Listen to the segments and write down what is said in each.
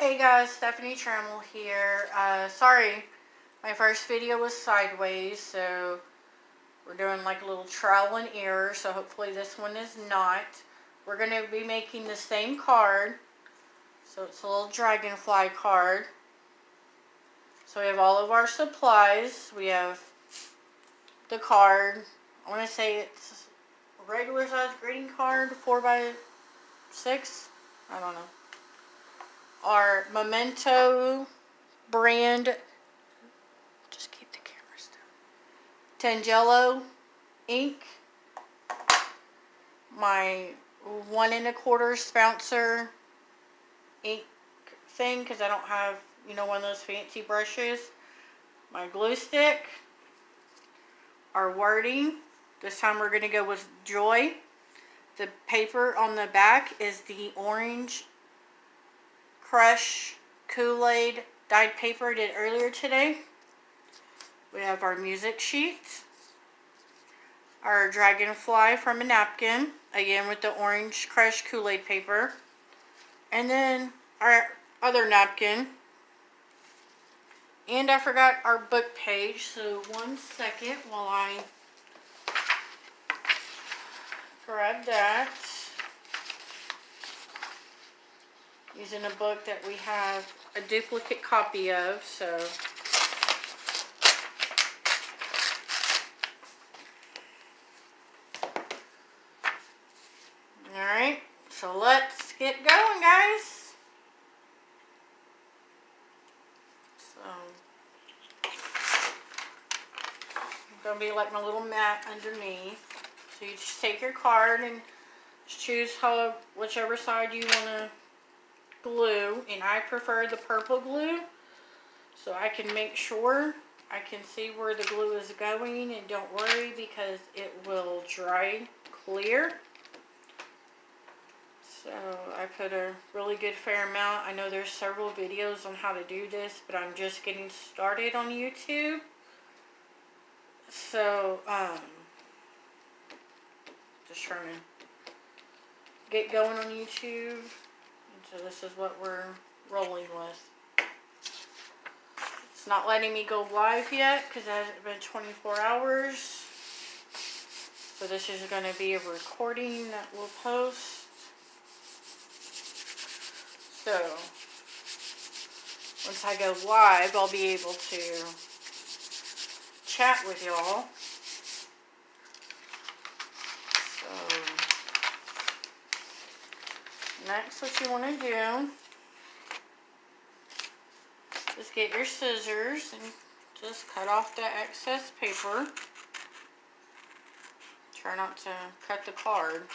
Hey guys, Stephanie Trammell here. Sorry, my first video was sideways, so we're doing like a little trial and error, so hopefully this one is not. We're going to be making the same card, so it's a little dragonfly card. So we have all of our supplies. We have the card. I want to say it's a regular size greeting card, 4x6. I don't know. Our Memento brand, just keep the camera still, Tangelo ink, my 1 1/4 Spouncer ink thing because I don't have, one of those fancy brushes, my glue stick, our wording. This time we're going to go with Joy. The paper on the back is the Orange Crush Kool-Aid dyed paper I did earlier today. We have our music sheet, our dragonfly from a napkin, again with the Orange Crush Kool-Aid paper, and then our other napkin. And I forgot our book page, so 1 second while I grab that. Using a book that we have a duplicate copy of, so alright, so let's get going, guys. So it's gonna be like my little mat underneath. So you just take your card and just choose whichever side you want to glue, and I prefer the purple glue so I can make sure I can see where the glue is going, and don't worry because it will dry clear. So I put a really good fair amount. I know there's several videos on how to do this, but I'm just getting started on YouTube. So just trying to get going on YouTube. So this is what we're rolling with. It's not letting me go live yet because it hasn't been 24 hours. So this is going to be a recording that we'll post. So once I go live, I'll be able to chat with y'all. So next, what you want to do is get your scissors and just cut off the excess paper. Try not to cut the card.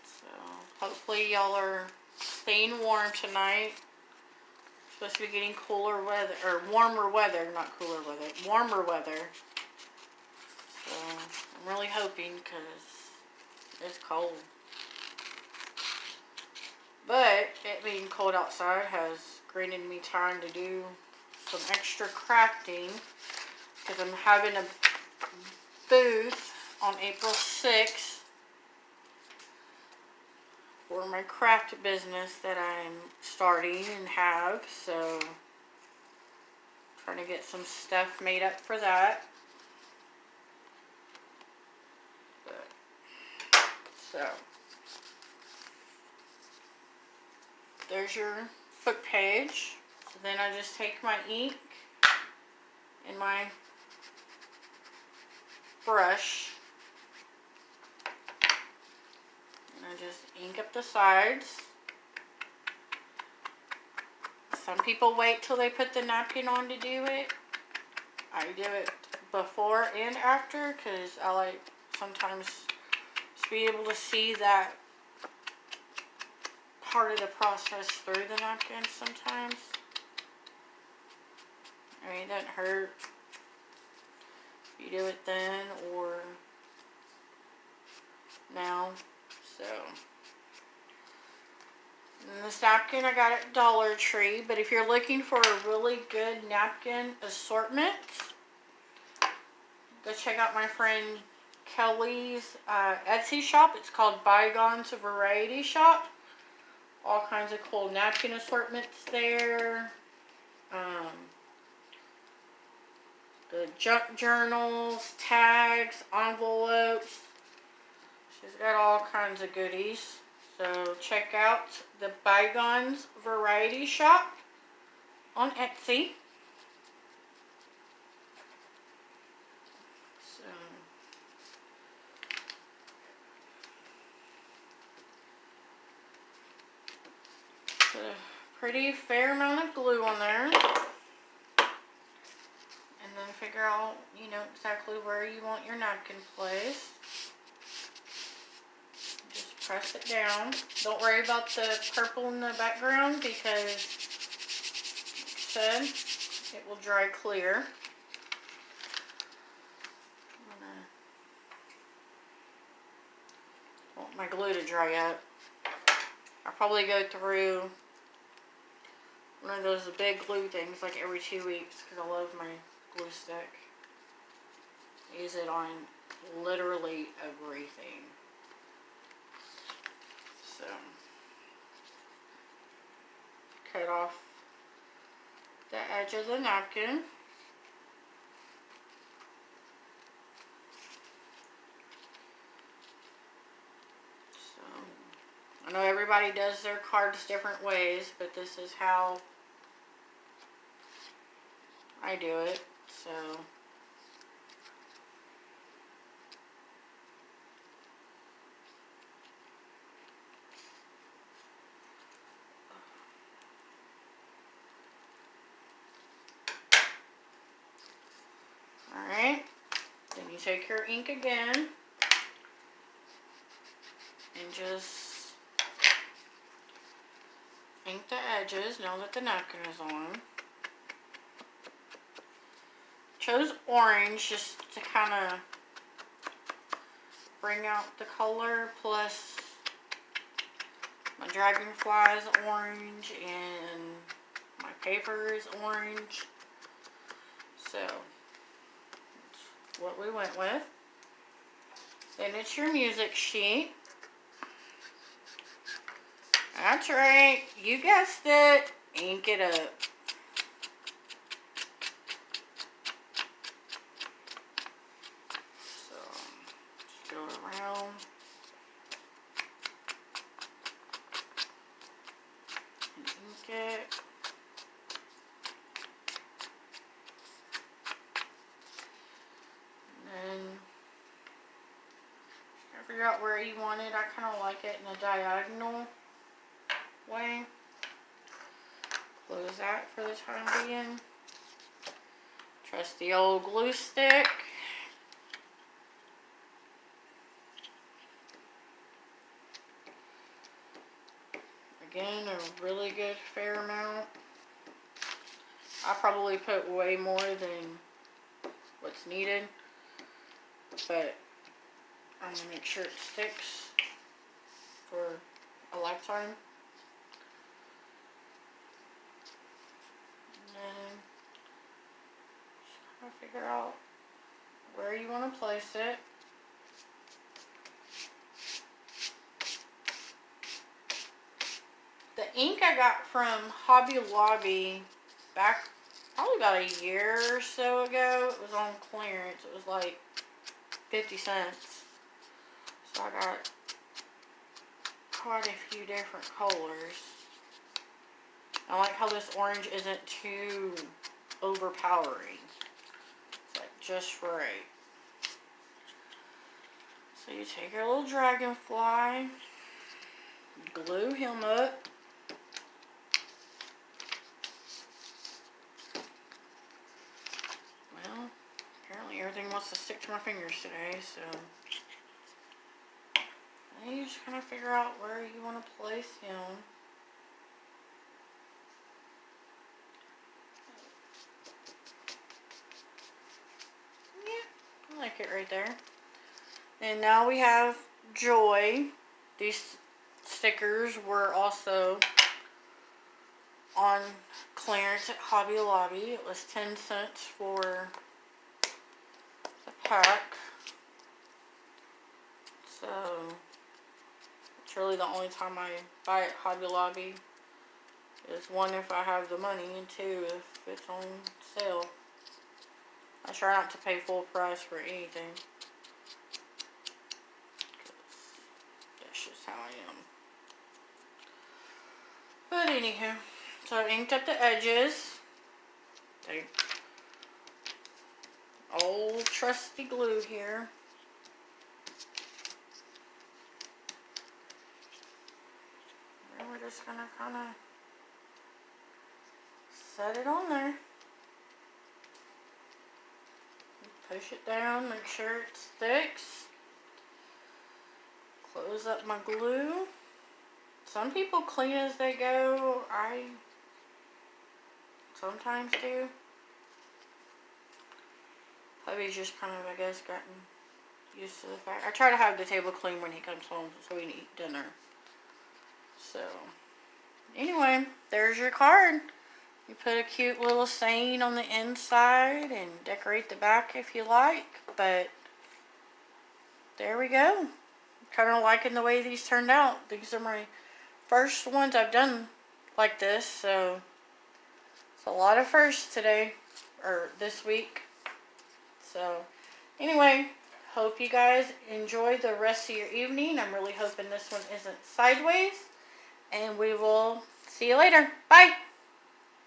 So hopefully y'all are staying warm tonight. It's supposed to be getting cooler weather, or warmer weather, not cooler weather, warmer weather. So I'm really hoping because it's cold. But it being cold outside has granted me time to do some extra crafting because I'm having a booth on April 6th for my craft business that I'm starting and have. So trying to get some stuff made up for that. So there's your book page. So then I just take my ink and my brush and I just ink up the sides. Some people wait till they put the napkin on to do it. I do it before and after because I like sometimes to be able to see that part of the process through the napkin sometimes. I mean, it doesn't hurt if you do it then or now. So, and this napkin I got at Dollar Tree, but if you're looking for a really good napkin assortment, go check out my friend Kelly's Etsy shop. It's called Bygones Variety Shop. All kinds of cool napkin assortments there. The junk journals, tags, envelopes. She's got all kinds of goodies. So check out the Bygones Variety Shop on Etsy. So put a pretty fair amount of glue on there. And then figure out, you know, exactly where you want your napkin placed. Just press it down. Don't worry about the purple in the background because, like I said, it will dry clear. I want my glue to dry up. I'll probably go through one of those big glue things like every 2 weeks because I love my glue stick. I use it on literally everything. So, cut off the edge of the napkin. So, I know everybody does their cards different ways, but this is how I do it. So, alright, then you take your ink again and just ink the edges now that the napkin is on. Chose orange just to kind of bring out the color, plus my dragonfly is orange and my paper is orange. So that's what we went with. Then it's your music sheet. That's right, you guessed it. Ink it up. So just go around. And ink it. And then figure out where you want it. I kind of like it in a diagonal way. Close that for the time being. Trust the old glue stick. Again, a really good fair amount. I probably put way more than what's needed, but I'm gonna make sure it sticks for a lifetime. And then just kind of figure out where you want to place it. The ink I got from Hobby Lobby back probably about a year or so ago. It was on clearance. It was like 50 cents. So I got quite a few different colors. I like how this orange isn't too overpowering. It's like just right. So you take your little dragonfly, glue him up. Well, apparently everything wants to stick to my fingers today, so then you just kind of figure out where you want to place him. Yeah, I like it right there. And now we have Joy. These stickers were also on clearance at Hobby Lobby. It was 10 cents for the pack. So It's really the only time I buy at Hobby Lobby. Is one, if I have the money, and two, if it's on sale. I try not to pay full price for anything. That's just how I am. But anywho, so I inked up the edges. They old trusty glue here. And we're just gonna kind of set it on there. Push it down, make sure it sticks. Close up my glue. Some people clean as they go. I sometimes do. Hubby's just kind of, I guess, gotten used to the fact. I try to have the table clean when he comes home so we can eat dinner. So, anyway, there's your card. You put a cute little saying on the inside and decorate the back if you like. But, there we go. Kind of liking the way these turned out. These are my first ones I've done like this. So, it's a lot of firsts today. Or this week. So, anyway, hope you guys enjoy the rest of your evening. I'm really hoping this one isn't sideways. And we will see you later. Bye!